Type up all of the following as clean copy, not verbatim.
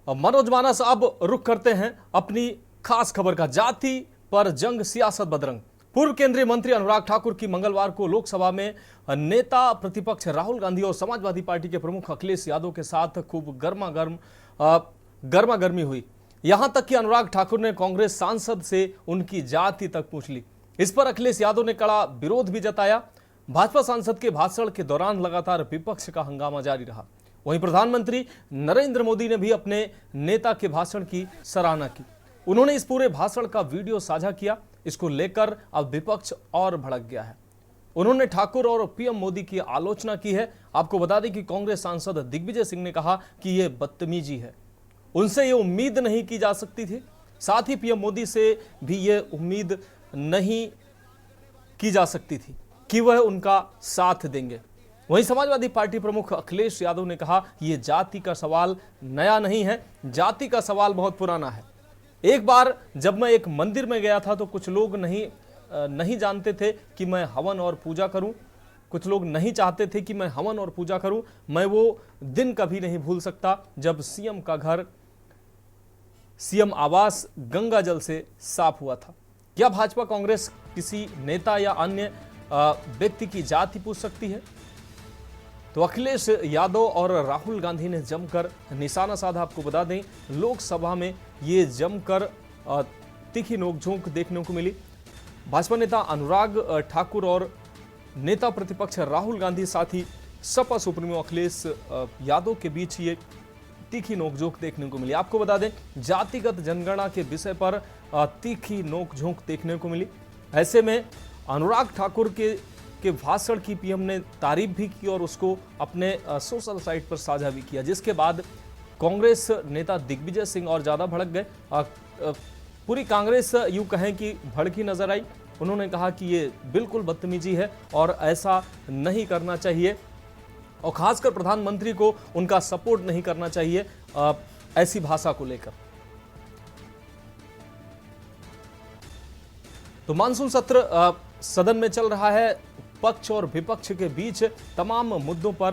मनोज मानस, अब रुख करते हैं अपनी खास खबर का। जाति पर जंग, सियासत बदरंग। पूर्व केंद्रीय मंत्री अनुराग ठाकुर की मंगलवार को लोकसभा में नेता प्रतिपक्ष राहुल गांधी और समाजवादी पार्टी के प्रमुख अखिलेश यादव के साथ खूब गर्मागर्मी हुई। यहां तक कि अनुराग ठाकुर ने कांग्रेस सांसद से उनकी जाति तक पूछ ली। इस पर अखिलेश यादव ने कड़ा विरोध भी जताया। भाजपा सांसद के भाषण के दौरान लगातार विपक्ष का हंगामा जारी रहा। वहीं प्रधानमंत्री नरेंद्र मोदी ने भी अपने नेता के भाषण की सराहना की। उन्होंने इस पूरे भाषण का वीडियो साझा किया। इसको लेकर अब विपक्ष और भड़क गया है। उन्होंने ठाकुर और पीएम मोदी की आलोचना की है। आपको बता दें कि कांग्रेस सांसद दिग्विजय सिंह ने कहा कि यह बदतमीजी है, उनसे यह उम्मीद नहीं की जा सकती थी। साथ ही पीएम मोदी से भी यह उम्मीद नहीं की जा सकती थी कि वह उनका साथ देंगे। वहीं समाजवादी पार्टी प्रमुख अखिलेश यादव ने कहा, यह जाति का सवाल नया नहीं है, जाति का सवाल बहुत पुराना है। एक बार जब मैं एक मंदिर में गया था तो कुछ लोग नहीं जानते थे कि मैं हवन और पूजा करूं। कुछ लोग नहीं चाहते थे कि मैं हवन और पूजा करूं। मैं वो दिन कभी नहीं भूल सकता जब सीएम का घर, सीएम आवास गंगा जल से साफ हुआ था। क्या भाजपा कांग्रेस किसी नेता या अन्य व्यक्ति की जाति पूछ सकती है? तो अखिलेश यादव और राहुल गांधी ने जमकर निशाना साधा। आपको बता दें, लोकसभा में ये जमकर तीखी नोकझोंक देखने को मिली। भाजपा नेता अनुराग ठाकुर और नेता प्रतिपक्ष राहुल गांधी, साथ ही सपा सुप्रीमो अखिलेश यादव के बीच ये तीखी नोकझोंक देखने को मिली। आपको बता दें, जातिगत जनगणना के विषय पर तीखी नोकझोंक देखने को मिली। ऐसे में अनुराग ठाकुर के भाषण की पीएम ने तारीफ भी की और उसको अपने सोशल साइट पर साझा भी किया, जिसके बाद कांग्रेस नेता दिग्विजय सिंह और ज्यादा भड़क गए। पूरी कांग्रेस यूं कहें कि भड़की नजर आई। उन्होंने कहा कि ये बिल्कुल बदतमीजी है और ऐसा नहीं करना चाहिए, और खासकर प्रधानमंत्री को उनका सपोर्ट नहीं करना चाहिए ऐसी भाषा को लेकर। तो मानसून सत्र सदन में चल रहा है। पक्ष और विपक्ष के बीच तमाम मुद्दों पर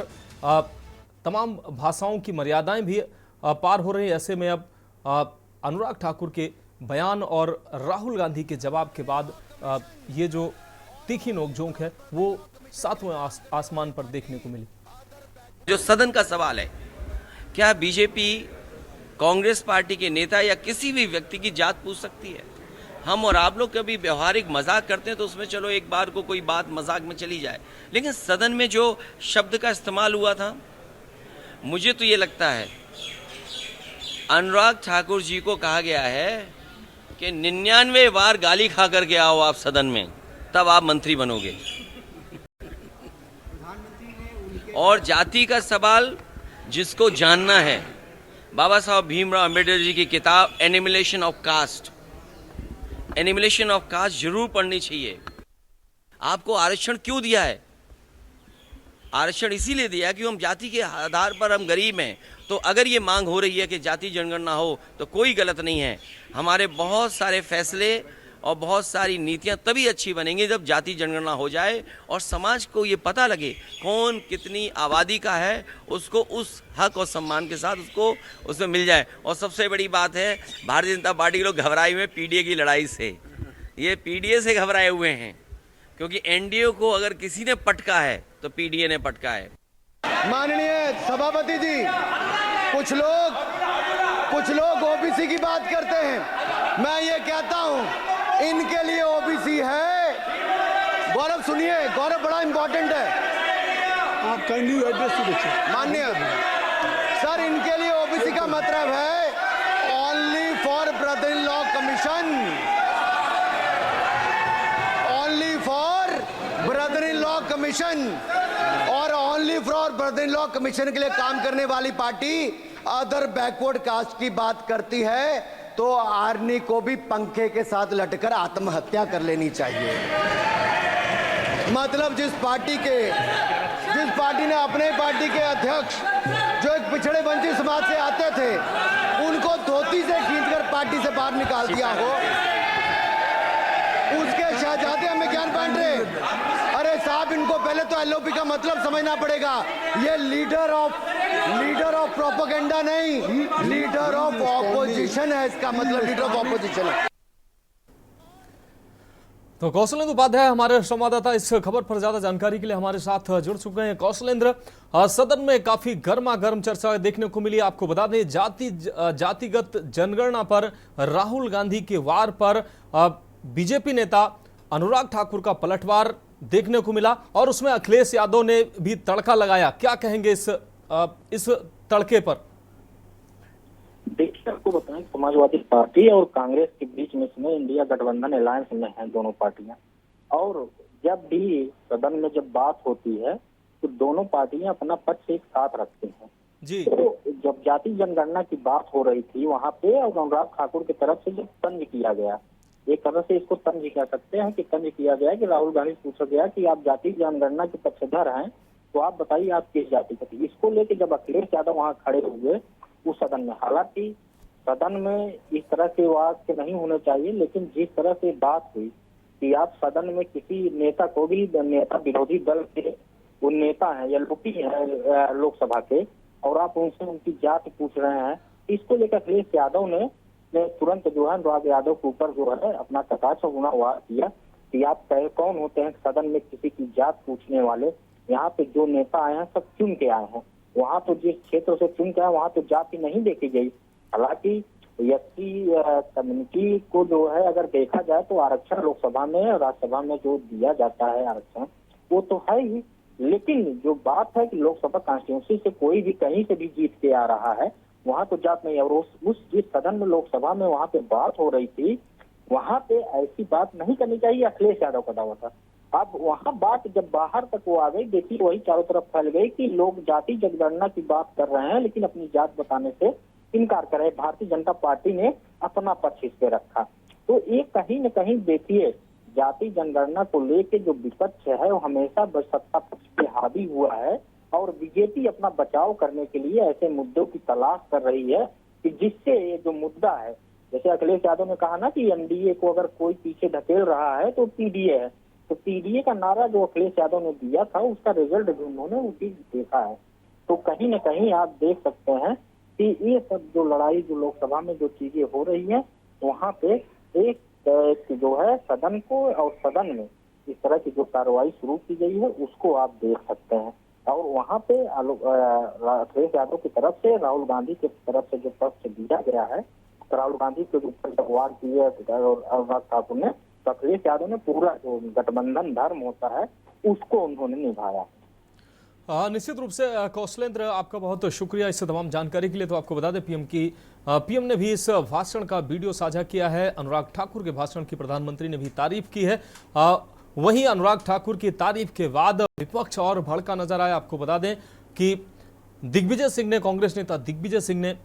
तमाम भाषाओं की मर्यादाएं भी पार हो रही है। ऐसे में अब अनुराग ठाकुर के बयान और राहुल गांधी के जवाब के बाद ये जो तीखी नोकझोंक है वो सातवें आसमान पर देखने को मिली। जो सदन का सवाल है, क्या बीजेपी कांग्रेस पार्टी के नेता या किसी भी व्यक्ति की जात पूछ सकती है? हम और आप लोग कभी व्यवहारिक मजाक करते हैं तो उसमें चलो एक बार को कोई बात मजाक में चली जाए, लेकिन सदन में जो शब्द का इस्तेमाल हुआ था, मुझे तो ये लगता है अनुराग ठाकुर जी को कहा गया है कि 99 बार गाली खा करके आओ आप सदन में, तब आप मंत्री बनोगे। और जाति का सवाल जिसको जानना है, बाबा साहब भीमराव अंबेडकर जी की किताब एनिमिलेशन ऑफ कास्ट, एनिमिलेशन ऑफ कास्ट जरूर पढ़नी चाहिए। आपको आरक्षण क्यों दिया है? आरक्षण इसीलिए दिया कि हम जाति के आधार पर हम गरीब हैं। तो अगर ये मांग हो रही है कि जाति जनगणना हो तो कोई गलत नहीं है। हमारे बहुत सारे फैसले और बहुत सारी नीतियां तभी अच्छी बनेंगी जब जाति जनगणना हो जाए और समाज को ये पता लगे कौन कितनी आबादी का है, उसको उस हक और सम्मान के साथ उसको उसमें मिल जाए। और सबसे बड़ी बात है, भारतीय जनता पार्टी के लोग घबराए हुए पीडीए की लड़ाई से। ये पीडीए से घबराए हुए हैं क्योंकि एनडीए को अगर किसी ने पटका है तो पीडीए ने पटका है। माननीय सभापति जी, कुछ लोग ओबीसी की बात करते हैं। मैं ये कहता हूं इनके लिए ओबीसी है। गौरव सुनिए, गौरव बड़ा इंपॉर्टेंट है। आप काइंडली एड्रेस तो देखिए। माननीय सर, इनके लिए ओबीसी का मतलब है only for brother in law commission, only for brother in law commission. और only for brother in law commission के लिए काम करने वाली पार्टी अदर बैकवर्ड कास्ट की बात करती है तो आर्मी को भी पंखे के साथ लटकर आत्महत्या कर लेनी चाहिए। मतलब जिस पार्टी ने अपने पार्टी के अध्यक्ष जो एक पिछड़े वंचित समाज से आते थे उनको धोती से खींचकर पार्टी से बाहर निकाल दिया हो, उसके शहजादे हमें ज्ञान बांट रहे। अरे साहब, इनको पहले तो एलओपी का मतलब समझना पड़ेगा। ये leader of leader of propaganda नहीं, लीडर ऑफ ऑपोजिशन है, इसका मतलब लीडर ऑफ ऑपोजिशन है। तो कौशलेंद्र उपाध्याय हमारे संवाददाता इस खबर पर ज्यादा जानकारी के लिए हमारे साथ जुड़ चुके हैं। कौशलेंद्र, सदन में काफी गर्मा गर्म चर्चा देखने को मिली। आपको बता दें जातिगत जनगणना पर राहुल गांधी के वार पर बीजेपी नेता अनुराग ठाकुर का पलटवार देखने को मिला और उसमें अखिलेश यादव ने भी तड़का लगाया। क्या कहेंगे इस तड़के पर? देखिए, आपको बताएं, समाजवादी पार्टी और कांग्रेस के बीच में इसमें इंडिया गठबंधन अलायंस में है दोनों पार्टियां, और जब भी सदन में जब बात होती है तो दोनों पार्टियां अपना पक्ष एक साथ रखती हैं जी। तो जब जाति जनगणना की बात हो रही थी वहां पे और अनुराग ठाकुर की तरफ से जब तंज किया गया, एक तरह से इसको तंज कह सकते हैं कि तंज किया गया कि राहुल गांधी से पूछा गया कि आप जाति जनगणना के पक्षधर हैं तो आप बताइए आप किस जाति के थे। इसको लेके जब अखिलेश यादव वहाँ खड़े हुए उस सदन में, हालांकि सदन में इस तरह के वाक्य नहीं होने चाहिए, लेकिन जिस तरह से बात हुई कि आप सदन में किसी नेता को भी, नेता विरोधी दल के वो नेता हैं या एलओपी है लोकसभा के, और आप उनसे उनकी जाति पूछ रहे हैं, इसको लेकर अखिलेश यादव ने तुरंत जो है अनुराग यादव के ऊपर जो है अपना कटाक्ष गुना वार किया कि आप कौन होते हैं सदन में किसी की जात पूछने वाले। यहाँ पे जो नेता आए हैं सब चुन के आए हैं, वहाँ तो जिस क्षेत्र से चुन के आए वहाँ तो जाति नहीं देखी गई। हालांकि एससी कम्युनिटी को जो है अगर देखा जाए तो आरक्षण लोकसभा में और राज्यसभा में जो दिया जाता है आरक्षण वो तो है ही, लेकिन जो बात है कि लोकसभा कॉन्स्टिट्यूंसी से कोई भी कहीं से भी जीत के आ रहा है वहाँ तो जात नहीं है। और उस जिस सदन में लोकसभा में वहाँ पे बात हो रही थी वहाँ पे ऐसी बात नहीं करनी चाहिए, अखिलेश यादव का दावा था। अब वहाँ बात जब बाहर तक वो आ गई, देखिए वही चारों तरफ फैल गई कि लोग जाति जनगणना की बात कर रहे हैं लेकिन अपनी जात बताने से इनकार कर रहे। भारतीय जनता पार्टी ने अपना पक्ष इस पे रखा। तो ये कहीं न कहीं देखिए जाति जनगणना को लेके जो विपक्ष है वो हमेशा सत्ता पक्ष पे हावी हुआ है और बीजेपी अपना बचाव करने के लिए ऐसे मुद्दों की तलाश कर रही है कि जिससे ये जो मुद्दा है, जैसे अखिलेश यादव ने कहा ना कि एनडीए को अगर कोई पीछे धकेल रहा है तो पीडीए है, तो पीडीए का नारा जो अखिलेश यादव ने दिया था उसका रिजल्ट भी उन्होंने वो चीज देखा है। तो कहीं न कहीं आप देख सकते हैं कि ये सब जो लड़ाई जो लोकसभा में जो चीजें हो रही है वहाँ पे एक जो है सदन को और सदन में इस तरह की जो कार्रवाई शुरू की गई है उसको आप देख सकते हैं। और वहाँ पे अखिलेश यादव की तरफ से राहुल गांधी की तरफ से जो पक्ष दिया गया है, तो राहुल गांधी के ऊपर जब वार किए अनुराग ठाकुर ने, तो अखिलेश यादव ने पूरा जो गठबंधन धर्म होता है उसको उन्होंने निभाया। निश्चित रूप से कौशलेंद्र, आपका बहुत शुक्रिया इस तमाम जानकारी के लिए। तो आपको बता दें पीएम ने भी इस भाषण का वीडियो साझा किया है। अनुराग ठाकुर के भाषण की प्रधानमंत्री ने भी तारीफ की है। वहीं अनुराग ठाकुर की तारीफ के बाद विपक्ष और भड़का नजर आया। आपको बता दें कि दिग्विजय सिंह ने, कांग्रेस नेता दिग्विजय सिंह ने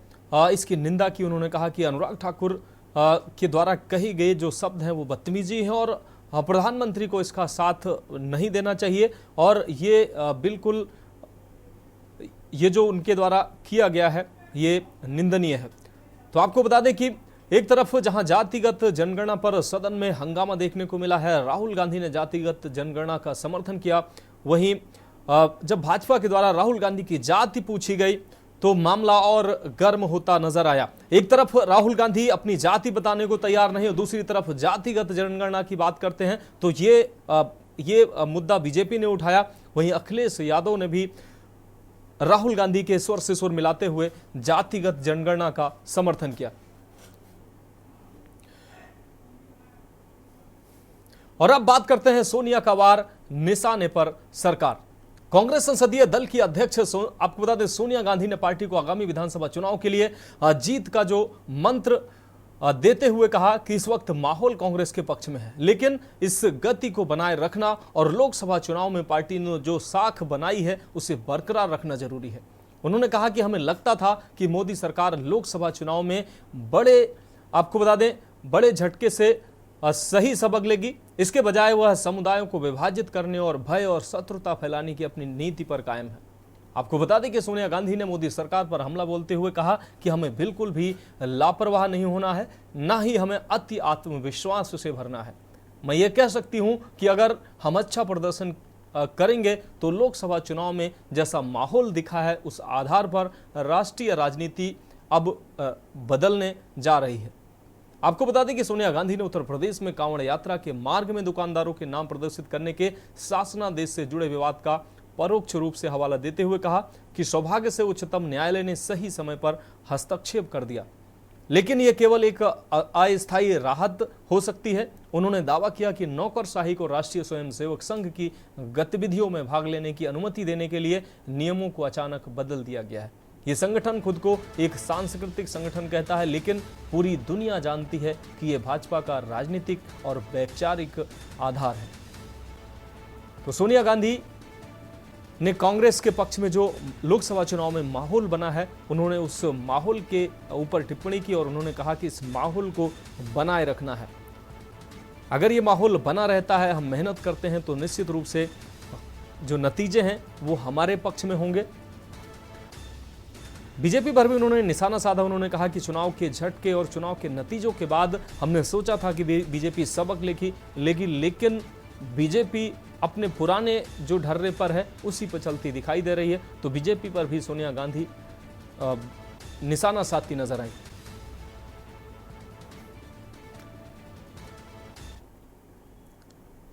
इसकी निंदा की। उन्होंने कहा कि अनुराग ठाकुर के द्वारा कही गए जो शब्द हैं वो बदतमीजी है और प्रधानमंत्री को इसका साथ नहीं देना चाहिए और ये बिल्कुल ये जो उनके द्वारा किया गया है ये निंदनीय है। तो आपको बता दें कि एक तरफ जहां जातिगत जनगणना पर सदन में हंगामा देखने को मिला है, राहुल गांधी ने जातिगत जनगणना का समर्थन किया, वहीं जब भाजपा के द्वारा राहुल गांधी की जाति पूछी गई तो मामला और गर्म होता नजर आया। एक तरफ राहुल गांधी अपनी जाति बताने को तैयार नहीं और दूसरी तरफ जातिगत जनगणना की बात करते हैं, तो ये मुद्दा बीजेपी ने उठाया। वहीं अखिलेश यादव ने भी राहुल गांधी के स्वर से स्वर मिलाते हुए जातिगत जनगणना का समर्थन किया। और अब बात करते हैं सोनिया का वार निशाने पर सरकार। कांग्रेस संसदीय दल की अध्यक्ष आपको बता दें सोनिया गांधी ने पार्टी को आगामी विधानसभा चुनाव के लिए जीत का जो मंत्र देते हुए कहा कि इस वक्त माहौल कांग्रेस के पक्ष में है, लेकिन इस गति को बनाए रखना और लोकसभा चुनाव में पार्टी ने जो साख बनाई है उसे बरकरार रखना जरूरी है। उन्होंने कहा कि हमें लगता था कि मोदी सरकार लोकसभा चुनाव में आपको बता दें बड़े झटके से सही सबक लेगी, इसके बजाय वह समुदायों को विभाजित करने और भय और शत्रुता फैलाने की अपनी नीति पर कायम है। आपको बता दें कि सोनिया गांधी ने मोदी सरकार पर हमला बोलते हुए कहा कि हमें बिल्कुल भी लापरवाह नहीं होना है, ना ही हमें अति आत्मविश्वास से भरना है। मैं ये कह सकती हूं कि अगर हम अच्छा प्रदर्शन करेंगे तो लोकसभा चुनाव में जैसा माहौल दिखा है उस आधार पर राष्ट्रीय राजनीति अब बदलने जा रही है। आपको बता दें कि सोनिया गांधी ने उत्तर प्रदेश में कांवड़ यात्रा के मार्ग में दुकानदारों के नाम प्रदर्शित करने के शासनादेश से जुड़े विवाद का परोक्ष रूप से हवाला देते हुए कहा कि सौभाग्य से उच्चतम न्यायालय ने सही समय पर हस्तक्षेप कर दिया, लेकिन यह केवल एक अस्थायी राहत हो सकती है। उन्होंने दावा किया कि नौकरशाही को राष्ट्रीय स्वयंसेवक संघ की गतिविधियों में भाग लेने की अनुमति देने के लिए नियमों को अचानक बदल दिया गया है। ये संगठन खुद को एक सांस्कृतिक संगठन कहता है, लेकिन पूरी दुनिया जानती है कि यह भाजपा का राजनीतिक और वैचारिक आधार है। तो सोनिया गांधी ने कांग्रेस के पक्ष में जो लोकसभा चुनाव में माहौल बना है, उन्होंने उस माहौल के ऊपर टिप्पणी की और उन्होंने कहा कि इस माहौल को बनाए रखना है। अगर ये माहौल बना रहता है, हम मेहनत करते हैं, तो निश्चित रूप से जो नतीजे हैं वो हमारे पक्ष में होंगे। बीजेपी पर भी उन्होंने निशाना साधा। उन्होंने कहा कि चुनाव के झटके और चुनाव के नतीजों के बाद हमने सोचा था कि बीजेपी सबक लेगी, लेकिन बीजेपी अपने पुराने जो ढर्रे पर है उसी पर चलती दिखाई दे रही है। तो बीजेपी पर भी सोनिया गांधी निशाना साधती नजर आई।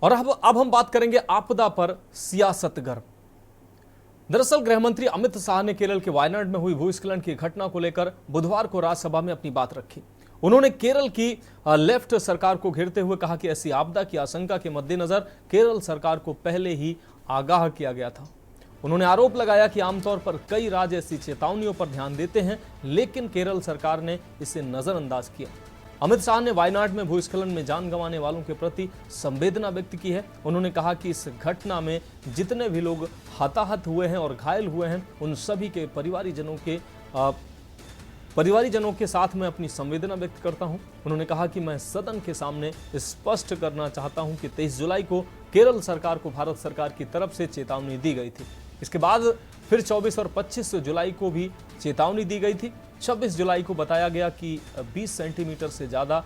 और अब हम बात करेंगे आपदा पर सियासत गर्म। दरअसल गृह मंत्री अमित शाह ने केरल के वायनाड में हुई भूस्खलन की घटना को लेकर बुधवार को राज्यसभा में अपनी बात रखी। उन्होंने केरल की लेफ्ट सरकार को घेरते हुए कहा कि ऐसी आपदा की आशंका के मद्देनजर केरल सरकार को पहले ही आगाह किया गया था। उन्होंने आरोप लगाया कि आमतौर पर कई राज्य ऐसी चेतावनियों पर ध्यान देते हैं, लेकिन केरल सरकार ने इसे नजरअंदाज किया। अमित शाह ने वायनाड में भूस्खलन में जान गंवाने वालों के प्रति संवेदना व्यक्त की है। उन्होंने कहा कि इस घटना में जितने भी लोग हताहत हुए हैं और घायल हुए हैं, उन सभी के परिवारीजनों के साथ मैं अपनी संवेदना व्यक्त करता हूं। उन्होंने कहा कि मैं सदन के सामने स्पष्ट करना चाहता हूं कि 23 जुलाई को केरल सरकार को भारत सरकार की तरफ से चेतावनी दी गई थी। इसके बाद फिर 24 और 25 जुलाई को भी चेतावनी दी गई थी। 26 जुलाई को बताया गया कि 20 सेंटीमीटर से ज्यादा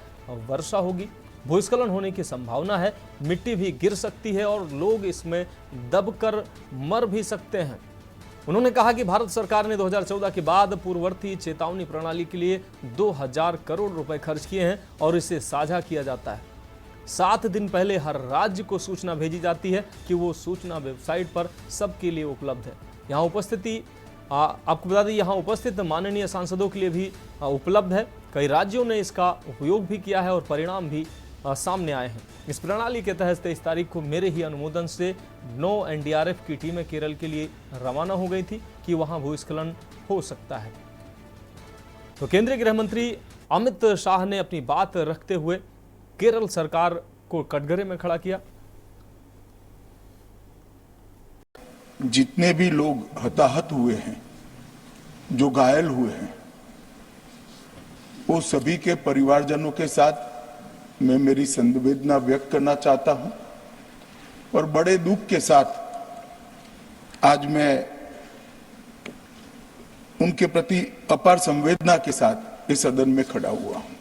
वर्षा होगी, भूस्खलन होने की संभावना है, मिट्टी भी गिर सकती है और लोग इसमें दबकर मर भी सकते हैं। उन्होंने कहा कि भारत सरकार ने 2014 के बाद पूर्ववर्ती चेतावनी प्रणाली के लिए 2000 करोड़ रुपए खर्च किए हैं और इसे साझा किया जाता है। 7 दिन पहले हर राज्य को सूचना भेजी जाती है कि वो सूचना वेबसाइट पर सबके लिए उपलब्ध है। यहाँ आपको बता दें, यहाँ उपस्थित माननीय सांसदों के लिए भी उपलब्ध है। कई राज्यों ने इसका उपयोग भी किया है और परिणाम भी सामने आए हैं। इस प्रणाली के तहत 23 तारीख को मेरे ही अनुमोदन से 9 एनडीआरएफ की टीमें केरल के लिए रवाना हो गई थी कि वहां भूस्खलन हो सकता है। तो केंद्रीय गृह मंत्री अमित शाह ने अपनी बात रखते हुए केरल सरकार को कटघरे में खड़ा किया। जितने भी लोग हताहत हुए हैं, जो घायल हुए हैं, वो सभी के परिवारजनों के साथ मैं मेरी संवेदना व्यक्त करना चाहता हूं और बड़े दुख के साथ आज मैं उनके प्रति अपार संवेदना के साथ इस सदन में खड़ा हुआ हूं।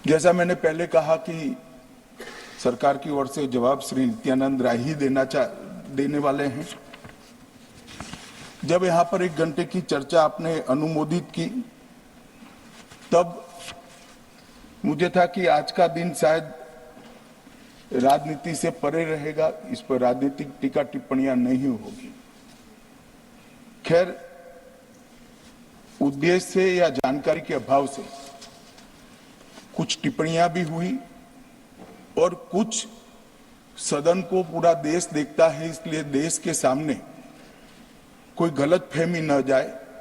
जैसा मैंने पहले कहा कि सरकार की ओर से जवाब श्री नित्यानंद राय ही देने वाले हैं। जब यहां पर 1 घंटे की चर्चा आपने अनुमोदित की, तब मुझे था कि आज का दिन शायद राजनीति से परे रहेगा, इस पर राजनीतिक टीका टिप्पणियां नहीं होगी। खैर, उद्देश्य से या जानकारी के अभाव से कुछ टिप्पणियां भी हुई और कुछ सदन को पूरा देश देखता है, इसलिए देश के सामने कोई गलतफहमी न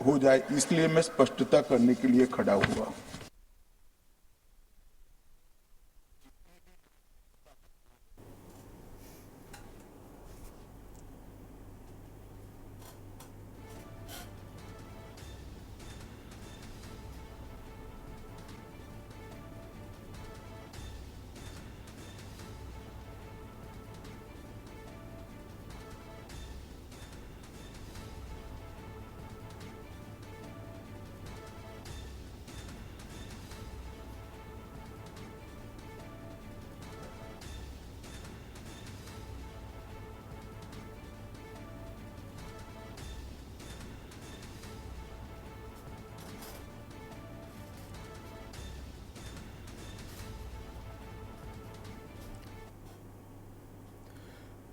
हो जाए, इसलिए मैं स्पष्टता करने के लिए खड़ा हुआ।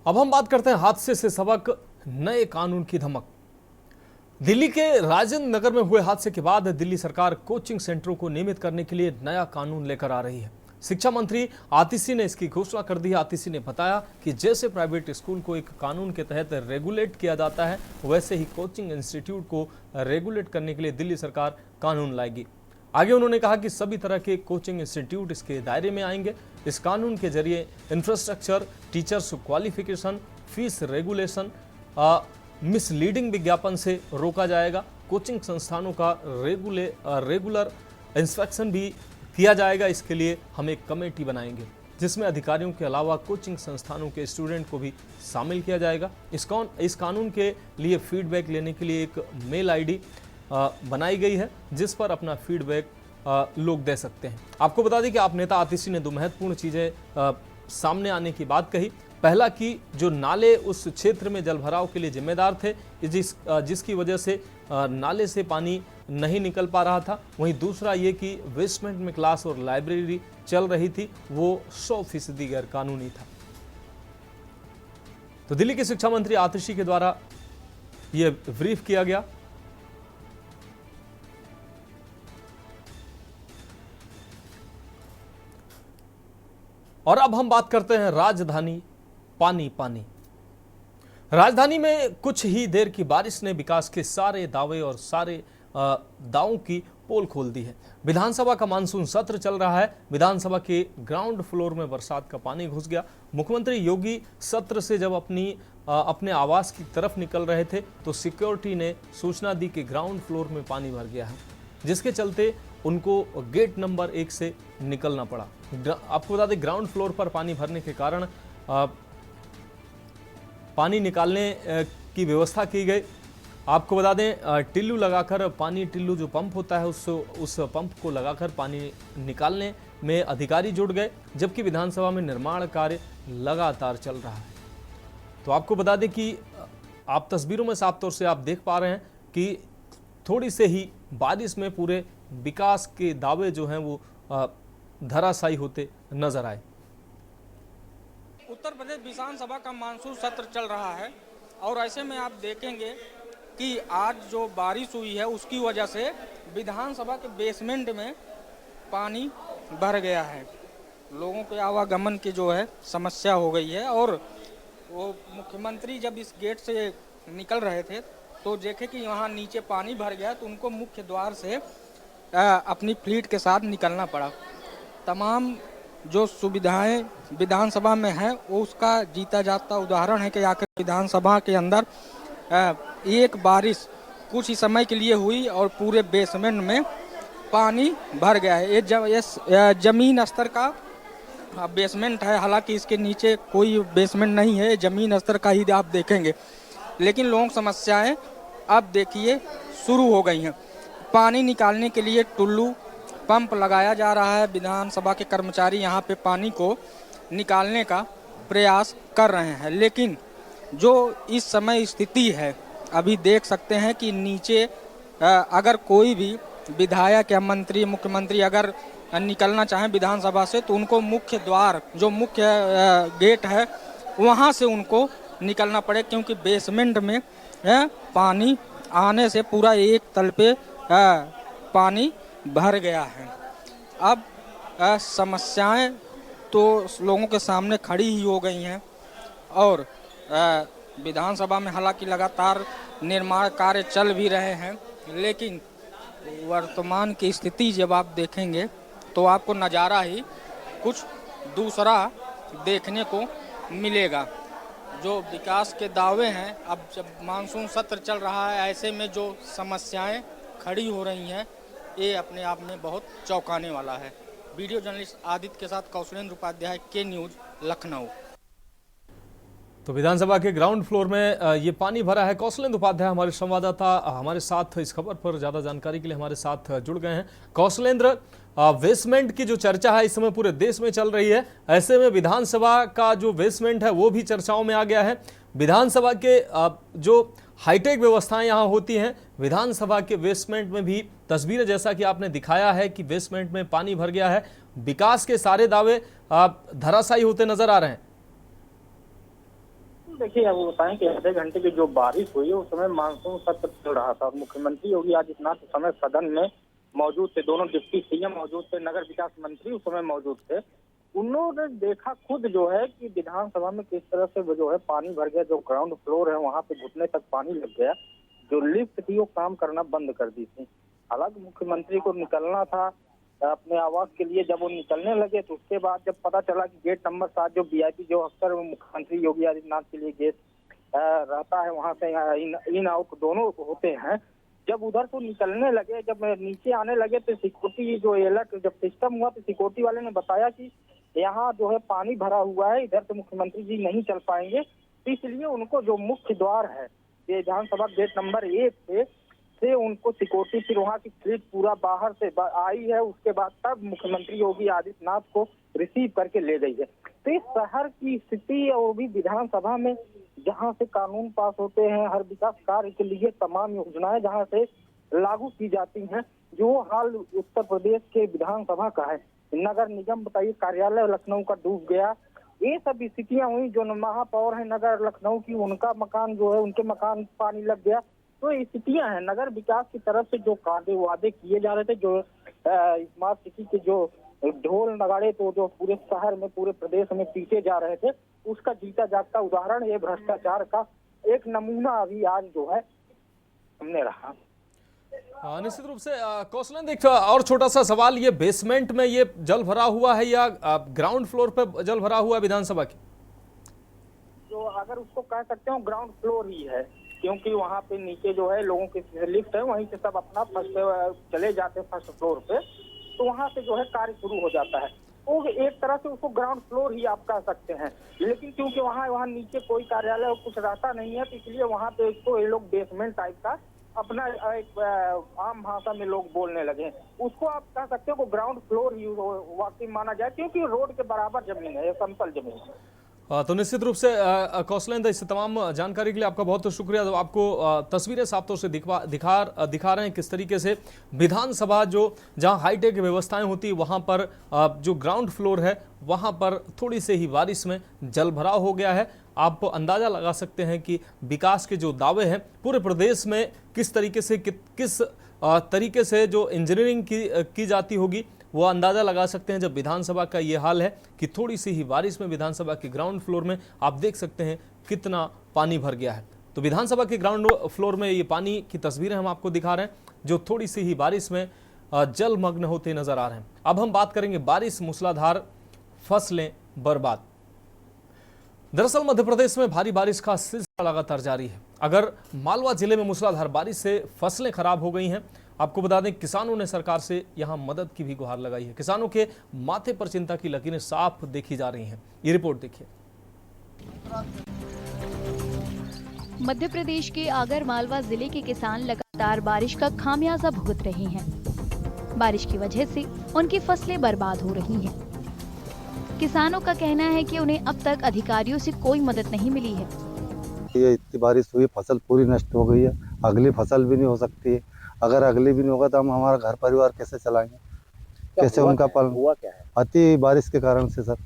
अब हम बात करते हैं हादसे से सबक, नए कानून की धमक। दिल्ली के राजेंद्र नगर में हुए हादसे के बाद दिल्ली सरकार कोचिंग सेंटरों को नियमित करने के लिए नया कानून लेकर आ रही है। शिक्षा मंत्री आतिशी ने इसकी घोषणा कर दी है। आतिशी ने बताया कि जैसे प्राइवेट स्कूल को एक कानून के तहत रेगुलेट किया जाता है, वैसे ही कोचिंग इंस्टीट्यूट को रेगुलेट करने के लिए दिल्ली सरकार कानून लाएगी। आगे उन्होंने कहा कि सभी तरह के कोचिंग इंस्टीट्यूट इसके दायरे में आएंगे। इस कानून के जरिए infrastructure, teachers qualification, fees regulation, misleading विज्ञापन से रोका जाएगा। कोचिंग संस्थानों का रेगुलर इंस्पेक्शन भी किया जाएगा। इसके लिए हम एक कमेटी बनाएंगे जिसमें अधिकारियों के अलावा कोचिंग संस्थानों के स्टूडेंट को भी शामिल किया जाएगा। इस कानून के लिए फीडबैक लेने के लिए एक मेल आईडी बनाई गई है जिस पर अपना फीडबैक लोग दे सकते हैं। आपको बता दें कि आप नेता आतिशी ने दो महत्वपूर्ण चीज़ें सामने आने की बात कही। पहला कि जो नाले उस क्षेत्र में जलभराव के लिए जिम्मेदार थे, जिसकी वजह से नाले से पानी नहीं निकल पा रहा था। वहीं दूसरा ये कि बेसमेंट में क्लास और लाइब्रेरी चल रही थी, वो 100% गैर कानूनी था। तो दिल्ली के शिक्षा मंत्री आतिशी के द्वारा ये ब्रीफ किया गया। और अब हम बात करते हैं राजधानी पानी पानी। राजधानी में कुछ ही देर की बारिश ने विकास के सारे दावे और सारे दावों की पोल खोल दी है। विधानसभा का मानसून सत्र चल रहा है। विधानसभा के ग्राउंड फ्लोर में बरसात का पानी घुस गया। मुख्यमंत्री योगी सत्र से जब अपने आवास की तरफ निकल रहे थे तो सिक्योरिटी ने सूचना दी कि ग्राउंड फ्लोर में पानी भर गया है, जिसके चलते उनको गेट नंबर 1 से निकलना पड़ा। आपको बता दें, ग्राउंड फ्लोर पर पानी भरने के कारण पानी निकालने की व्यवस्था की गई। आपको बता दें, टिल्लू लगाकर पानी, टिल्लू जो पंप होता है उस पंप को लगाकर पानी निकालने में अधिकारी जुट गए, जबकि विधानसभा में निर्माण कार्य लगातार चल रहा है। तो आपको बता दें कि आप तस्वीरों में साफ तौर से आप देख पा रहे हैं कि थोड़ी से ही बारिश में पूरे विकास के दावे जो हैं वो धराशायी होते नजर आए। उत्तर प्रदेश विधानसभा का मानसून सत्र चल रहा है और ऐसे में आप देखेंगे कि आज जो बारिश हुई है उसकी वजह से विधानसभा के बेसमेंट में पानी भर गया है। लोगों के आवागमन की जो है समस्या हो गई है। और वो मुख्यमंत्री जब इस गेट से निकल रहे थे तो देखे कि वहाँ नीचे पानी भर गया, तो उनको मुख्य द्वार से अपनी फ्लीट के साथ निकलना पड़ा। तमाम जो सुविधाएं विधानसभा में हैं वो उसका जीता जाता उदाहरण है कि आखिर विधानसभा के अंदर एक बारिश कुछ ही समय के लिए हुई और पूरे बेसमेंट में पानी भर गया है। ये जमीन स्तर का बेसमेंट है, हालांकि इसके नीचे कोई बेसमेंट नहीं है, जमीन स्तर का ही आप देखेंगे। लेकिन लोगों की समस्याएं अब देखिए शुरू हो गई हैं। पानी निकालने के लिए टुल्लू पंप लगाया जा रहा है। विधानसभा के कर्मचारी यहाँ पे पानी को निकालने का प्रयास कर रहे हैं, लेकिन जो इस समय स्थिति है अभी देख सकते हैं कि नीचे अगर कोई भी विधायक या मंत्री, मुख्यमंत्री अगर निकलना चाहें विधानसभा से तो उनको मुख्य द्वार, जो मुख्य गेट है, वहाँ से उनको निकलना पड़े, क्योंकि बेसमेंट में पानी आने से पूरा एक तल पे पानी भर गया है। अब समस्याएं तो लोगों के सामने खड़ी ही हो गई हैं और विधानसभा में हालांकि लगातार निर्माण कार्य चल भी रहे हैं, लेकिन वर्तमान की स्थिति जब आप देखेंगे तो आपको नज़ारा ही कुछ दूसरा देखने को मिलेगा। जो विकास के दावे हैं, अब जब मानसून सत्र चल रहा है, ऐसे में जो समस्याएं खड़ी हो रही हैं ये अपने आप में बहुत चौंकाने वाला है। वीडियो जर्नलिस्ट आदित्य के साथ कौशलेंद्र उपाध्याय, के न्यूज, लखनऊ। तो विधानसभा के ग्राउंड फ्लोर में ये पानी भरा है। कौशलेंद्र उपाध्याय हमारे संवाददाता हमारे साथ इस खबर पर ज्यादा जानकारी के लिए हमारे साथ जुड़ गए हैं। कौशलेंद्र, बेसमेंट की जो चर्चा है इस समय पूरे देश में चल रही है, ऐसे में विधानसभा का जो बेसमेंट है वो भी चर्चाओं में आ गया है। विधानसभा के जो हाईटेक व्यवस्थाएं यहाँ होती हैं, विधानसभा के बेसमेंट में भी तस्वीरें जैसा कि आपने दिखाया है कि बेसमेंट में पानी भर गया है। विकास के सारे दावे धराशायी होते नजर आ रहे हैं। देखिए, अब वो बताएं कि आधे घंटे की जो बारिश हुई है उस समय मानसून सत्र चल रहा था और मुख्यमंत्री योगी आदित्यनाथ उस समय सदन में मौजूद थे, दोनों डिप्टी सीएम मौजूद थे, नगर विकास मंत्री उस समय मौजूद थे। उन्होंने देखा खुद जो है कि विधानसभा में किस तरह से वो जो है पानी भर गया, जो ग्राउंड फ्लोर है वहां पे घुटने तक पानी लग गया, जो लिफ्ट थी वो काम करना बंद कर दी थी। हालांकि मुख्यमंत्री को निकलना था अपने आवास के लिए, जब वो निकलने लगे तो उसके बाद जब पता चला कि गेट नंबर 7 जो वीआईपी जो अक्सर मुख्यमंत्री योगी आदित्यनाथ के लिए गेट रहता है, वहां से इन आउट दोनों होते हैं, जब उधर से निकलने लगे, जब नीचे आने लगे तो सिक्योरिटी जो अलर्ट जब सिस्टम हुआ तो सिक्योरिटी वाले ने बताया कि यहाँ जो है पानी भरा हुआ है, इधर से मुख्यमंत्री जी नहीं चल पाएंगे, तो इसलिए उनको जो मुख्य द्वार है विधानसभा गेट नंबर 1 से उनको सिक्योरिटी फिर वहाँ की फ्लीट पूरा बाहर से आई है, उसके बाद तब मुख्यमंत्री योगी आदित्यनाथ को रिसीव करके ले गई है। तो इस शहर की स्थिति और भी विधानसभा में जहाँ से कानून पास होते हैं, हर विकास कार्य के लिए तमाम योजनाएं जहाँ से लागू की जाती हैं, जो हाल उत्तर प्रदेश के विधानसभा का है। नगर निगम बताइए, कार्यालय लखनऊ का डूब गया, ये सब स्थितियां हुई। जो महापौर है नगर लखनऊ की, उनका मकान जो है, उनके मकान पानी लग गया। तो स्थितियां हैं नगर विकास की तरफ से जो वादे किए जा रहे थे, जो स्मार्ट सिटी के जो ढोल नगाड़े तो जो पूरे शहर में पूरे प्रदेश में पीटे जा रहे थे, उसका जीता जागता उदाहरण ये भ्रष्टाचार का एक नमूना अभी आज जो है हमने रहा। निश्चित रूप से कौशलेंद्र, एक और छोटा सा सवाल, ये बेसमेंट में ये जल भरा हुआ है या ग्राउंड फ्लोर पे जल भरा हुआ है विधानसभा की? जो अगर उसको कह सकते हो ग्राउंड फ्लोर ही है, क्योंकि वहाँ पे नीचे जो है लोगों की लिफ्ट है, वहीं से सब अपना फर्स्ट चले जाते हैं फर्स्ट फ्लोर पे, तो वहाँ से जो है कार्य शुरू हो जाता है। वो एक तरह से उसको ग्राउंड फ्लोर ही आप कह सकते हैं, लेकिन क्योंकि वहाँ नीचे कोई कार्यालय और कुछ रहता नहीं है, तो इसलिए वहाँ पे इसको ये लोग बेसमेंट टाइप का अपना एक आम भाषा में लोग बोलने लगे, उसको आप कह सकते हो ग्राउंड फ्लोर ही वाकई माना जाए, क्योंकि रोड के बराबर जमीन है, समतल जमीन है। तो निश्चित रूप से कौशलेंद्र, इस तमाम जानकारी के लिए आपका बहुत बहुत शुक्रिया। तो आपको तस्वीरें साफ तौर से दिखा रहे हैं किस तरीके से विधानसभा जो जहां हाईटेक व्यवस्थाएं होती है, वहां पर जो ग्राउंड फ्लोर है वहां पर थोड़ी से ही बारिश में जल भराव हो गया है। आप अंदाजा लगा सकते हैं कि विकास के जो दावे हैं पूरे प्रदेश में किस तरीके से किस तरीके से जो इंजीनियरिंग की जाती होगी, वो अंदाजा लगा सकते हैं जब विधानसभा का ये हाल है कि थोड़ी सी ही बारिश में विधानसभा के ग्राउंड फ्लोर में आप देख सकते हैं कितना पानी भर गया है। तो विधानसभा के ग्राउंड फ्लोर में ये पानी की तस्वीरें हम आपको दिखा रहे हैं, जो थोड़ी सी ही बारिश में जलमग्न होते नजर आ रहे हैं। अब हम बात करेंगे बारिश, मूसलाधार, फसलें बर्बाद। दरअसल मध्य प्रदेश में भारी बारिश का सिलसिला लगातार जारी है। अगर मालवा जिले में मूसलाधार बारिश से फसलें खराब हो गई हैं, आपको बता दें किसानों ने सरकार से यहां मदद की भी गुहार लगाई है। किसानों के माथे पर चिंता की लकीरें साफ देखी जा रही हैं। ये रिपोर्ट देखिए। मध्य प्रदेश के आगर मालवा जिले के किसान लगातार बारिश का खामियाजा भुगत रहे हैं। बारिश की वजह से उनकी फसलें बर्बाद हो रही हैं। किसानों का कहना है कि उन्हें अब तक अधिकारियों से कोई मदद नहीं मिली है। ये इतनी बारिश हुई, फसल पूरी नष्ट हो गई है, अगली फसल भी नहीं हो सकती है। अगर अगली भी नहीं होगा तो हम हमारा घर परिवार कैसे चलाएंगे, कैसे उनका पालन? हुआ क्या है? अति बारिश के कारण से सर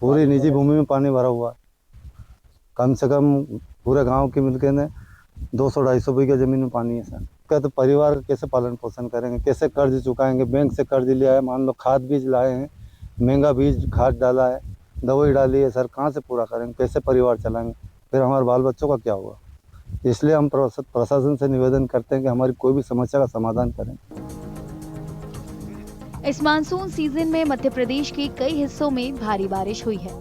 पूरी निजी भूमि में पानी भरा हुआ, कम से कम पूरे गांव की मिलके ने 200-250 बीघा जमीन में पानी है सर। क्या तो परिवार का कैसे पालन पोषण करेंगे, कैसे कर्ज चुकाएंगे? बैंक से कर्ज लिया है, मान लो खाद बीज लाए हैं, महंगा बीज खाद डाला है, दवाई डाली है सर, कहाँ से पूरा करेंगे, कैसे परिवार चलाएंगे? फिर हमारे बाल बच्चों का क्या होगा? इसलिए हम प्रशासन से निवेदन करते हैं कि हमारी कोई भी समस्या का समाधान करें। इस मानसून सीजन में मध्य प्रदेश के कई हिस्सों में भारी बारिश हुई है।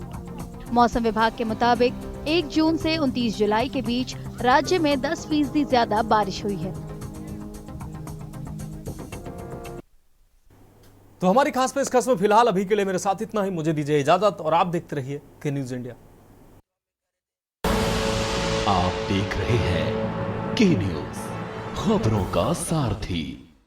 मौसम विभाग के मुताबिक 1 जून से 29 जुलाई के बीच राज्य में 10% ज्यादा बारिश हुई है। तो हमारी खास पेशकश में फिलहाल अभी के लिए मेरे साथ इतना ही। मुझे दीजिए इजाजत और आप देखते रहिए के न्यूज इंडिया। आप देख रहे हैं के न्यूज, खबरों का सारथी।